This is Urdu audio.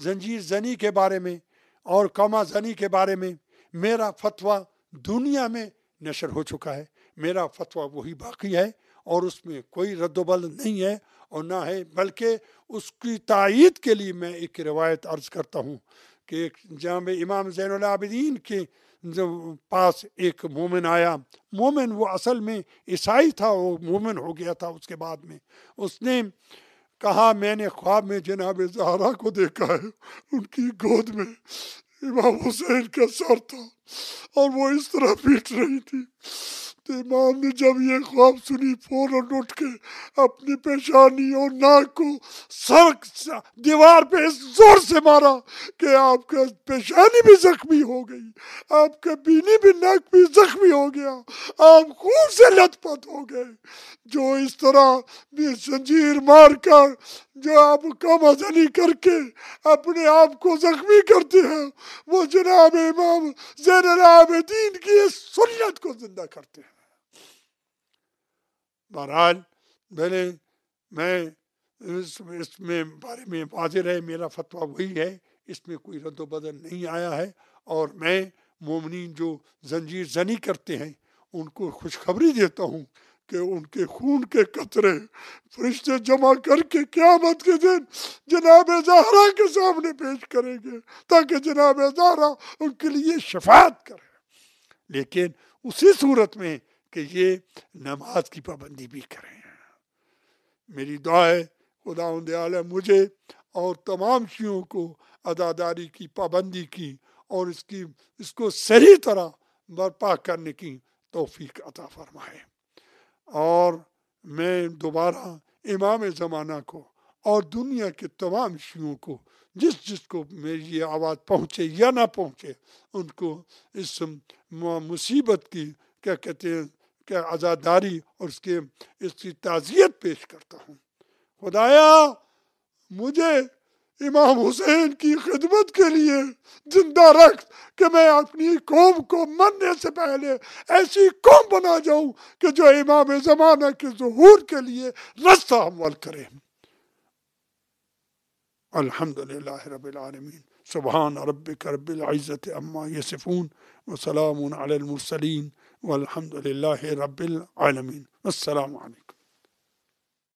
زنجیر زنی کے بارے میں اور قمع زنی کے بارے میں میرا فتویٰ دنیا میں نشر ہو چکا ہے، میرا فتویٰ وہی باقی ہے اور اس میں کوئی رد و بدل نہیں ہے اور نہ ہے، بلکہ اس کی تائید کے لیے میں ایک روایت عرض کرتا ہوں کہ ایک جناب امام زین العابدین کے پاس ایک مومن آیا، مومن وہ اصل میں عیسائی تھا، وہ مومن ہو گیا تھا اس کے بعد میں، اس نے کہا میں نے خواب میں جناب زہرا کو دیکھا ہے، ان کی گود میں امام حسین کا سر تھا اور وہ اس طرح پیٹ رہی تھی۔ تو امام نے جب یہ خواب سنی فوراً اٹھ کے اپنی پیشانی اور ناک کو سر دیوار پہ اس زور سے مارا کہ آپ کا پیشانی بھی زخمی ہو گئی، آپ کا بینی بھی، ناک بھی زخمی ہو گیا، آپ خون سے لت پت ہو گئے۔ جو اس طرح بھی زنجیر مار کر، جو آپ قمع زنی کر کے اپنے آپ کو زخمی کرتے ہیں، وہ جناب امام زین العابدین کی اس سنت کو زندہ کرتے ہیں۔ بہرحال میں اس میں بارے میں واضح رہے، میرا فتویٰ وہی ہے، اس میں کوئی رد و بدل نہیں آیا ہے، اور میں مومنین جو زنجیر زنی کرتے ہیں ان کو خوشخبری دیتا ہوں کہ ان کے خون کے قطرے فرشتے جمع کر کے قیامت کے دن جناب زہرا کے سامنے پیش کریں گے تاکہ جناب زہرا ان کے لیے شفاعت کرے، لیکن اسی صورت میں کہ یہ نماز کی پابندی بھی کریں۔ میری دعا ہے خداوند عالم مجھے اور تمام شیعوں کو عزاداری کی پابندی کی اور اس کو صحیح طرح برپا کرنے کی توفیق عطا فرمائے، اور میں دوبارہ امام زمانہ کو اور دنیا کے تمام شیعوں کو جس کو میری یہ آواز پہنچے یا نہ پہنچے ان کو اس مصیبت کی کیا کہتے ہیں کہ عزاداری اور اس کی تعزیت پیش کرتا ہوں۔ خدایا مجھے امام حسین کی خدمت کے لیے زندہ رکھ کہ میں اپنی قوم کو مرنے سے پہلے ایسی قوم بنا جاؤں کہ جو امام زمانہ کے ظہور کے لیے رستہ عمل کرے۔ الحمدللہ رب العالمین، سبحان ربک رب العزت عما یصفون وسلام علی المرسلین والحمدللہ رب العالمین۔ السلام علیکم۔